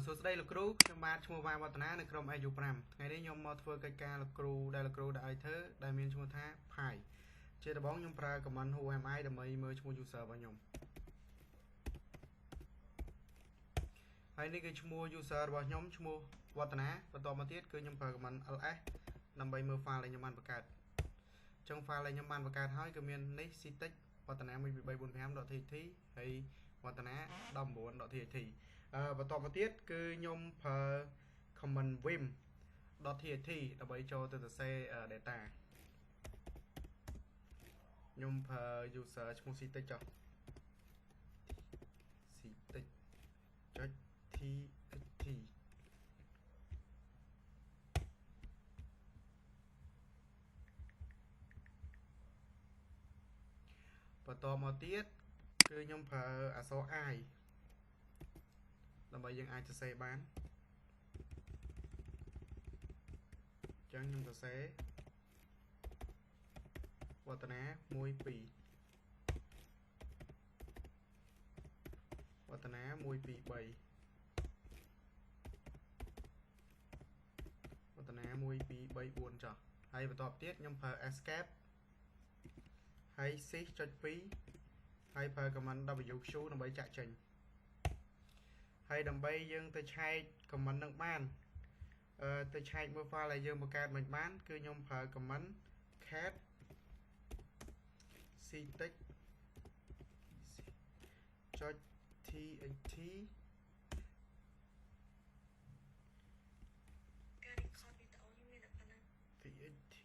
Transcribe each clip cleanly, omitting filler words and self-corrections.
សួស្តីលោកគ្រូខ្ញុំបាទឈ្មោះវ៉ាវឌ្ឍនានៅក្រុម AU5 ថ្ងៃនេះខ្ញុំមកធ្វើកិច្ចការលោកគ្រូដែលលោកគ្រូដាក់ឲ្យធ្វើដែលមានឈ្មោះថា Pi ជាដំបូងខ្ញុំប្រើ command who am I ដើម្បីមើលឈ្មោះ user របស់ខ្ញុំហើយនេះគឺឈ្មោះ user របស់ខ្ញុំឈ្មោះវឌ្ឍនាបន្តមកទៀតគឺខ្ញុំប្រើ command ls ដើម្បីមើល file ដែលខ្ញុំបានបង្កើតអញ្ចឹង file ដែលខ្ញុំបានបង្កើតហើយគឺមាននេះ ctech វឌ្ឍនា 12345.txt ហើយវឌ្ឍនា 19.txt បន្តមកទៀតគឺខ្ញុំប្រើ command vim.txt ដើម្បីចូលទៅសរសេរ data ខ្ញុំប្រើ user ឈ្មោះ ctech ចុះ ctech.txt បន្តមកទៀតគឺខ្ញុំប្រើអក្សរ i ដើម្បីយើងអាចសរសេរបានអញ្ចឹងខ្ញុំសរសេរវឌ្ឍនា 12 វឌ្ឍនា 123 វឌ្ឍនា 1234 ចុះហើយបន្តទៀតខ្ញុំប្រើ escape ហើយ shift.2 ហើយប្រើ command wq ដើម្បីចាក់ចេញហើយដើម្បីយើងទៅឆែក command នឹងបានទៅឆែកមើល file ដែលយើងបង្កើតមិនបានគឺខ្ញុំប្រើ command cat ctech.txt ការ record វីដេអូខ្ញុំមានតែប៉ុណ្ណឹង txt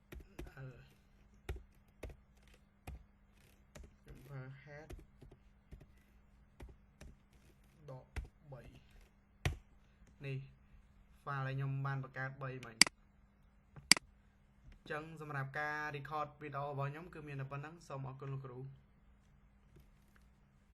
ខ្ញុំប្រើ head ដក 3 នេះ file ដែលខ្ញុំបានបង្កើត 3 មិញអញ្ចឹងសម្រាប់ការ record វីដេអូរបស់ខ្ញុំគឺមានតែប៉ុណ្្នឹងសូមអរគុណលោកគ្រូ